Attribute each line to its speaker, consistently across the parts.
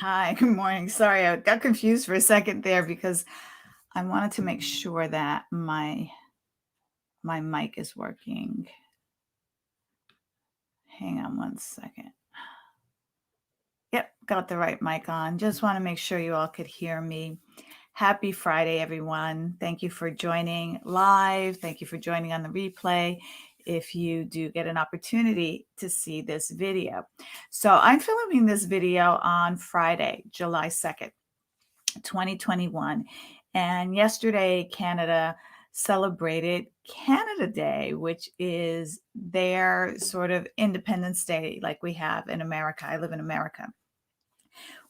Speaker 1: Hi, good morning. Sorry, I got confused for a second there because I wanted to make sure that my mic is working. Hang on one second. Yep, got the right mic on. Just want to make sure you all could hear me. Happy Friday, everyone. Thank you for joining live. Thank you for joining on the replay if you do get an opportunity to see this video. So I'm filming this video on Friday, July 2nd. 2021. And yesterday, Canada celebrated Canada Day, which is their sort of Independence Day, like we have in America. I live in America,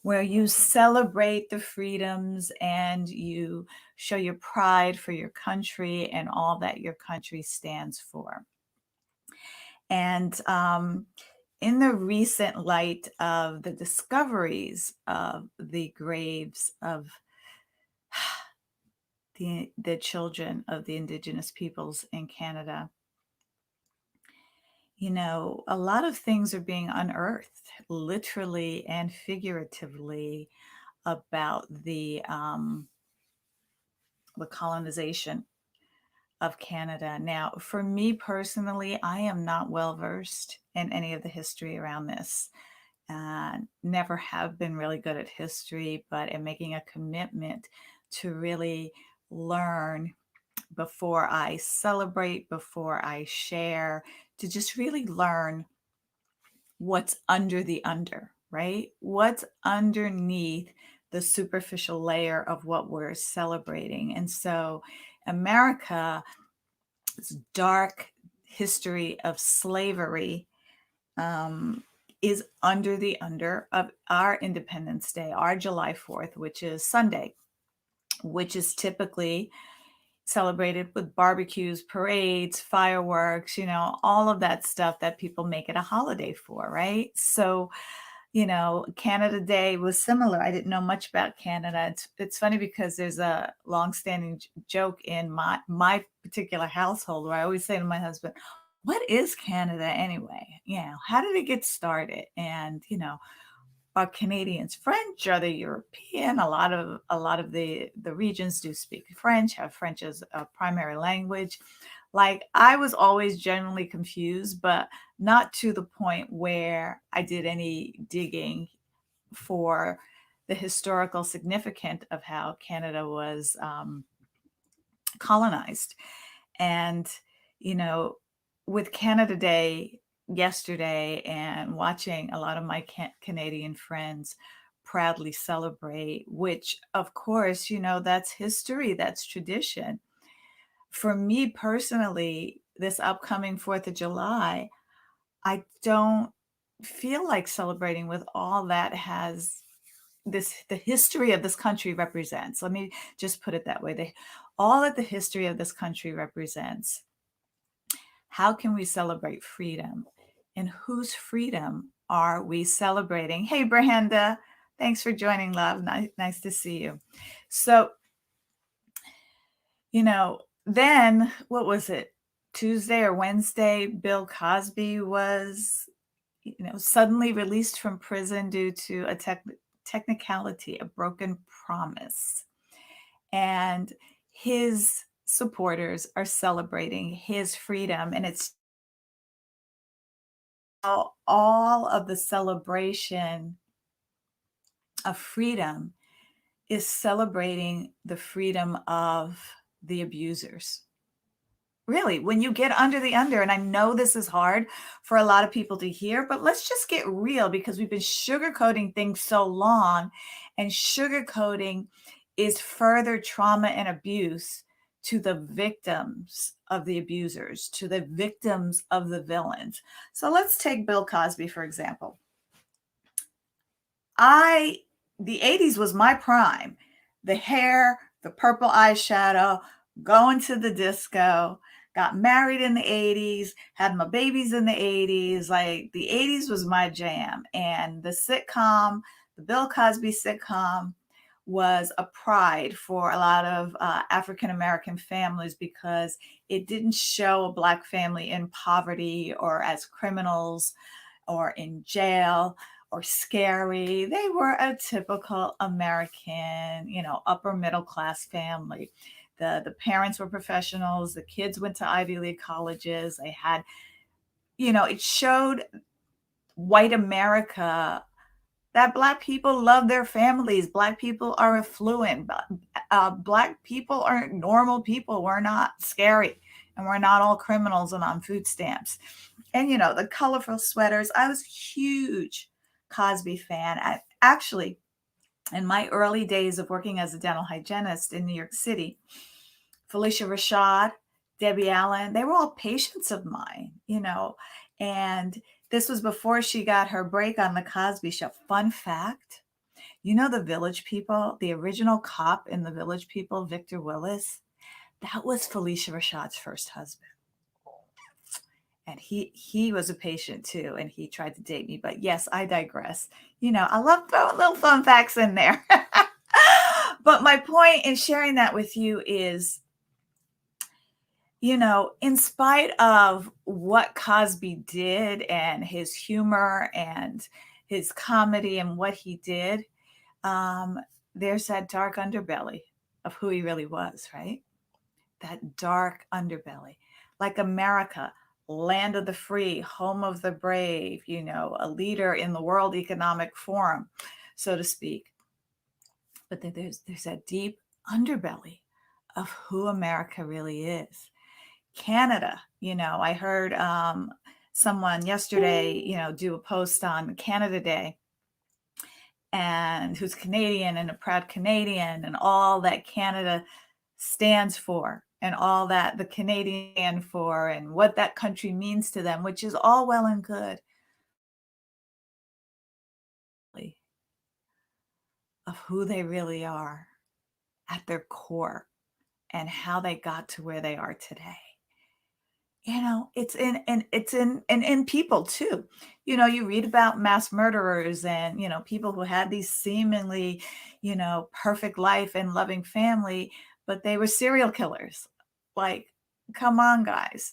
Speaker 1: where you celebrate the freedoms and you show your pride for your country and all that your country stands for. And in the recent light of the discoveries of the graves of the children of the Indigenous peoples in Canada, a lot of things are being unearthed, literally and figuratively, about the colonization of Canada. Now, for me personally, I am not well versed in any of the history around this. Never have been really good at history, but am making a commitment to really learn before I celebrate, before I share, to just really learn what's under the under, right? What's underneath the superficial layer of what we're celebrating. And so, America's dark history of slavery is under the under of our Independence Day, our July 4th, which is Sunday, which is typically celebrated with barbecues, parades, fireworks, all of that stuff that people make it a holiday for, right? So, Canada Day was similar. I didn't know much about Canada. It's funny because there's a longstanding joke in my particular household where I always say to my husband, "What is Canada anyway? How did it get started?" And are Canadians French? Are they European? A lot of the regions do speak French, have French as a primary language. Like, I was always generally confused, but not to the point where I did any digging for the historical significance of how Canada was colonized. And, with Canada Day yesterday and watching a lot of my Canadian friends proudly celebrate, which, of course, that's history, that's tradition. For me personally, this upcoming 4th of July, I don't feel like celebrating with all that has the history of this country represents. Let me just put it that way. All that the history of this country represents. How can we celebrate freedom? And whose freedom are we celebrating? Hey, Brahanda, thanks for joining, love. Nice to see you. So, then what was it? Tuesday or Wednesday, Bill Cosby was, suddenly released from prison due to a technicality, a broken promise. And his supporters are celebrating his freedom. And it's all of the celebration of freedom is celebrating the freedom of the abusers. Really, when you get under the under, and I know this is hard for a lot of people to hear, but let's just get real because we've been sugarcoating things so long, and sugarcoating is further trauma and abuse to the victims of the abusers, to the victims of the villains. So let's take Bill Cosby, for example. The 80s was my prime. The hair, the purple eyeshadow, going to the disco, got married in the 80s, had my babies in the 80s. Like, the 80s was my jam. And the sitcom, the Bill Cosby sitcom, was a pride for a lot of African-American families because it didn't show a Black family in poverty or as criminals or in jail or scary. They were a typical American, upper middle class family. The parents were professionals, the kids went to Ivy League colleges. They had, it showed white America that Black people love their families. Black people are affluent. Black people are normal people. We're not scary, and we're not all criminals and on food stamps. And the colorful sweaters. I was a huge Cosby fan. Actually, in my early days of working as a dental hygienist in New York City, Felicia Rashad, Debbie Allen, they were all patients of mine. And this was before she got her break on the Cosby Show. Fun fact, the Village People, the original cop in the Village People, Victor Willis, that was Felicia Rashad's first husband. And he was a patient too, and he tried to date me. But yes, I digress. I love throwing little fun facts in there. But my point in sharing that with you is, in spite of what Cosby did and his humor and his comedy and what he did, there's that dark underbelly of who he really was, right? That dark underbelly. Like America, land of the free, home of the brave, a leader in the World Economic Forum, so to speak. But there's that deep underbelly of who America really is. Canada, I heard someone yesterday, do a post on Canada Day, and who's Canadian and a proud Canadian, and all that Canada stands for, and all that the Canadian stand for, and what that country means to them, which is all well and good. Of who they really are at their core and how they got to where they are today. It's in people too. You read about mass murderers and, people who had these seemingly, perfect life and loving family, but they were serial killers. Like, come on, guys.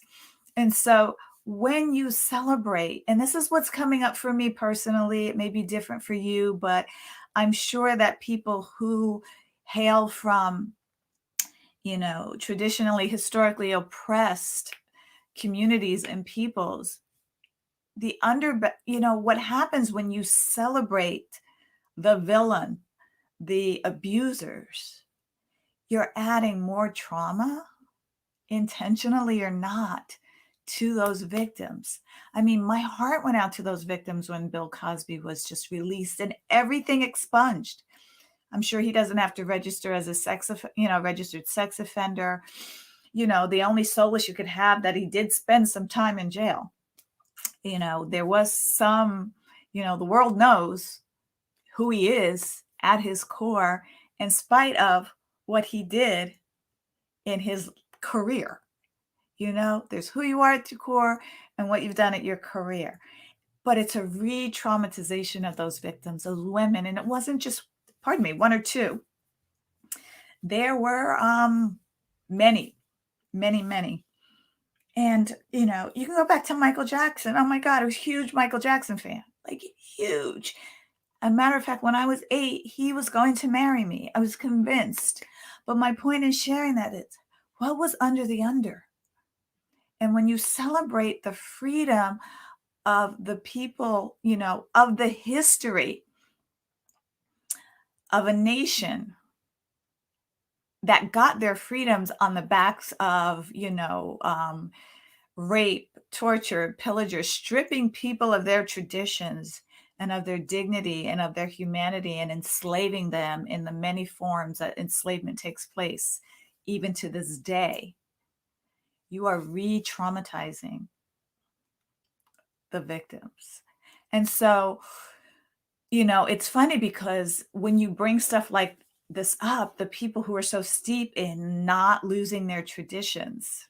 Speaker 1: And so when you celebrate, and this is what's coming up for me personally, it may be different for you, but I'm sure that people who hail from, traditionally, historically oppressed communities and peoples, what happens when you celebrate the villain, the abusers, you're adding more trauma, intentionally or not, to those victims. I mean, my heart went out to those victims when Bill Cosby was just released and everything expunged. I'm sure he doesn't have to register as a registered sex offender. The only solace you could have that he did spend some time in jail. There was some, the world knows who he is at his core, in spite of what he did in his career. There's who you are at your core and what you've done at your career. But it's a re-traumatization of those victims, those women. And it wasn't just, one or two. There were many, many, many. And, you can go back to Michael Jackson. Oh my God, I was a huge Michael Jackson fan, like huge. As a matter of fact, when I was 8, he was going to marry me. I was convinced. But my point in sharing that is, what was under the under? And when you celebrate the freedom of the people, of the history of a nation that got their freedoms on the backs of, rape, torture, pillager, stripping people of their traditions and of their dignity and of their humanity, and enslaving them in the many forms that enslavement takes place, even to this day, you are re-traumatizing the victims. And so, it's funny because when you bring stuff like this up, the people who are so steep in not losing their traditions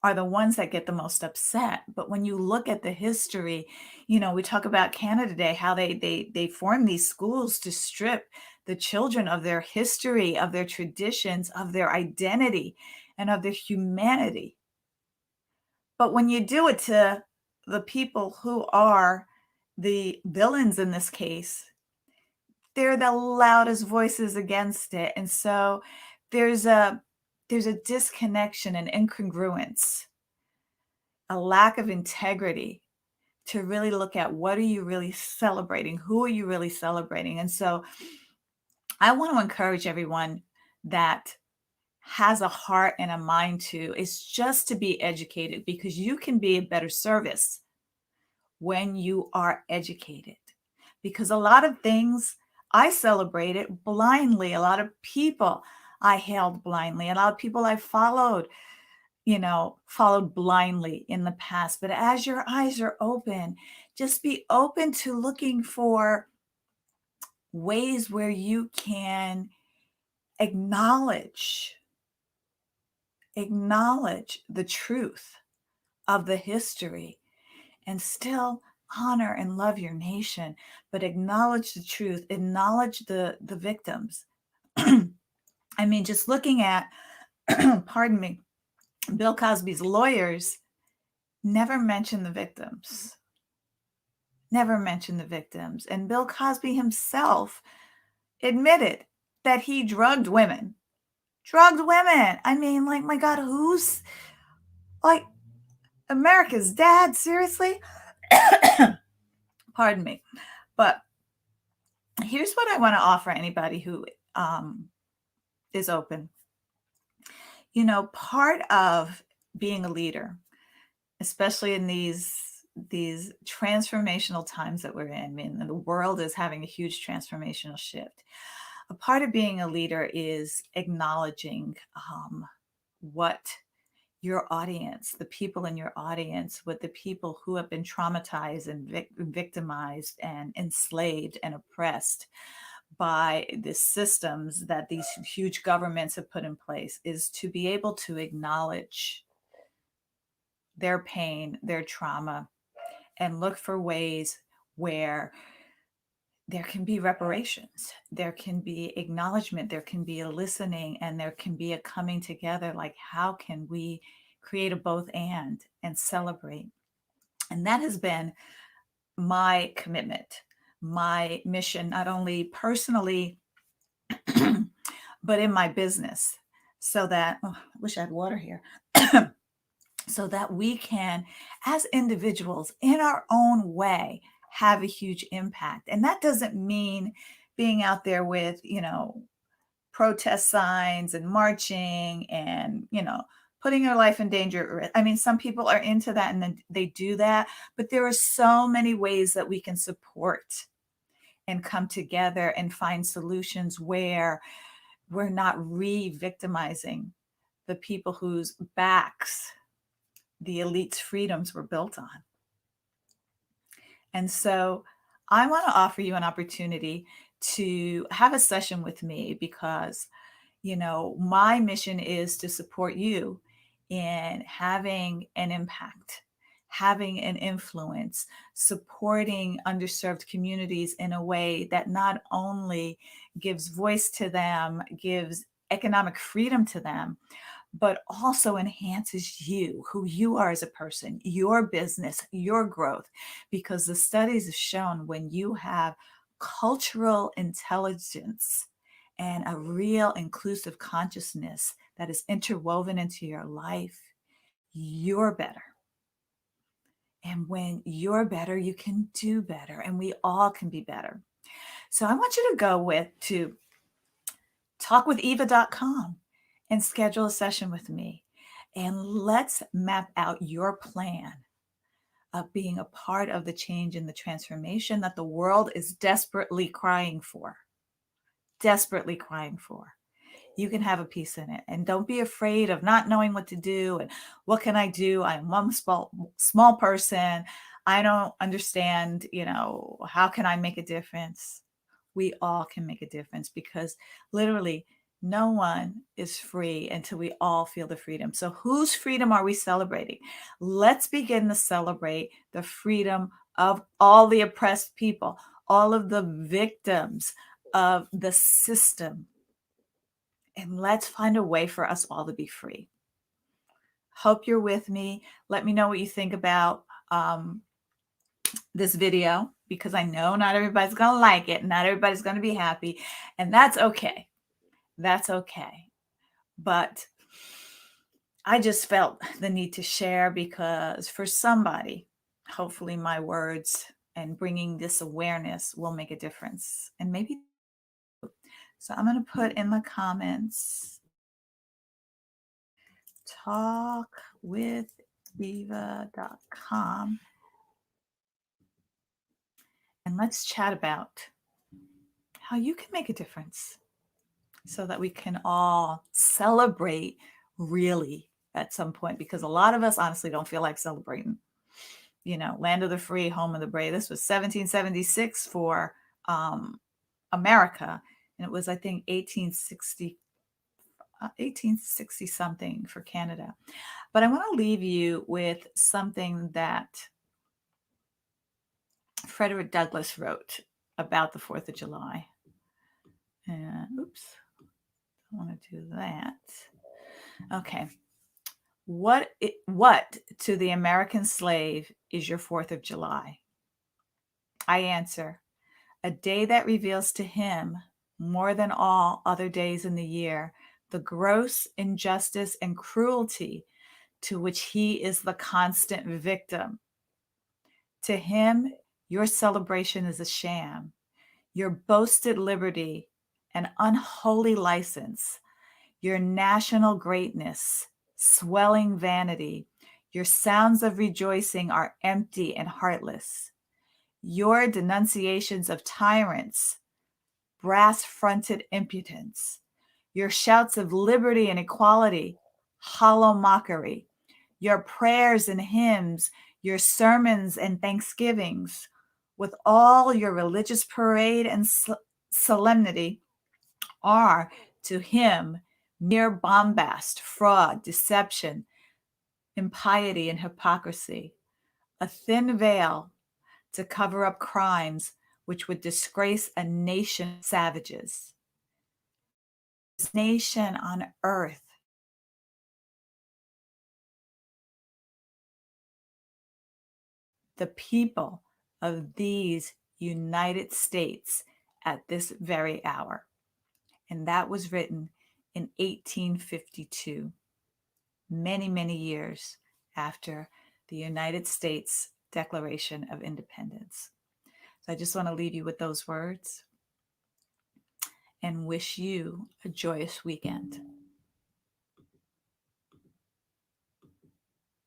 Speaker 1: are the ones that get the most upset. But when you look at the history, we talk about Canada Day, how they form these schools to strip the children of their history, of their traditions, of their identity, and of their humanity. But when you do it to the people who are the villains in this case, they're the loudest voices against it. And so there's a there's a disconnection and incongruence, a lack of integrity to really look at what are you really celebrating? Who are you really celebrating? And so I want to encourage everyone that has a heart and a mind to is just to be educated, because you can be a better service when you are educated. Because a lot of things I celebrated blindly, a lot of people I hailed blindly, a lot of people I followed blindly in the past. But as your eyes are open, just be open to looking for ways where you can acknowledge the truth of the history and still honor and love your nation, but acknowledge the truth, acknowledge the victims. I mean, just looking at, pardon me, Bill Cosby's lawyers never mentioned the victims, never mentioned the victims. And Bill Cosby himself admitted that he drugged women, drugged women. I mean, like, my God, who's like America's dad? Seriously? Pardon me. But here's what I want to offer anybody who is open. Part of being a leader, especially in these transformational times that we're in. I mean, the world is having a huge transformational shift. A part of being a leader is acknowledging what your audience, the people in your audience, with the people who have been traumatized and victimized and enslaved and oppressed by the systems that these huge governments have put in place, is to be able to acknowledge their pain, their trauma, and look for ways where there can be reparations, there can be acknowledgement, there can be a listening, and there can be a coming together. Like, how can we create a both and celebrate? And that has been my commitment, my mission, not only personally, but in my business, so that, oh, I wish I had water here. So that we can, as individuals, in our own way, have a huge impact. And that doesn't mean being out there with, protest signs and marching and, putting your life in danger. I mean, some people are into that and then they do that, but there are so many ways that we can support and come together and find solutions where we're not re-victimizing the people whose backs the elite's freedoms were built on. And so I want to offer you an opportunity to have a session with me, because, my mission is to support you in having an impact, having an influence, supporting underserved communities in a way that not only gives voice to them, gives economic freedom to them, but also enhances you, who you are as a person, your business, your growth. Because the studies have shown when you have cultural intelligence and a real inclusive consciousness that is interwoven into your life, you're better. And when you're better, you can do better, and we all can be better. So I want you to go to talkwitheva.com and schedule a session with me. And let's map out your plan of being a part of the change and the transformation that the world is desperately crying for. Desperately crying for. You can have a piece in it. And don't be afraid of not knowing what to do and what can I do? I'm one small person. I don't understand, how can I make a difference? We all can make a difference, because literally no one is free until we all feel the freedom. So whose freedom are we celebrating? Let's begin to celebrate the freedom of all the oppressed people, all of the victims of the system. And let's find a way for us all to be free. Hope you're with me. Let me know what you think about this video because I know not everybody's going to like it. Not everybody's going to be happy. And that's okay. That's okay. But I just felt the need to share because for somebody, hopefully my words and bringing this awareness will make a difference. And maybe so I'm going to put in the comments talkwitheva.com and let's chat about how you can make a difference so that we can all celebrate really at some point, because a lot of us honestly don't feel like celebrating. You know, land of the free, home of the brave. This was 1776 for America, and it was, I think, 1860 something for Canada. But I want to leave you with something that Frederick Douglass wrote about the 4th of July. And oops, I want to do that. Okay. What to the American slave is your 4th of July? I answer, a day that reveals to him, more than all other days in the year, the gross injustice and cruelty to which he is the constant victim. To him, your celebration is a sham. Your boasted liberty an unholy license. Your national greatness, swelling vanity. Your sounds of rejoicing are empty and heartless. Your denunciations of tyrants, brass-fronted impudence. Your shouts of liberty and equality, hollow mockery. Your prayers and hymns, your sermons and thanksgivings, with all your religious parade and solemnity, are to him mere bombast, fraud, deception, impiety, and hypocrisy, a thin veil to cover up crimes which would disgrace a nation of savages. This nation on earth, the people of these United States at this very hour. And that was written in 1852, many, many years after the United States Declaration of Independence. So I just want to leave you with those words and wish you a joyous weekend.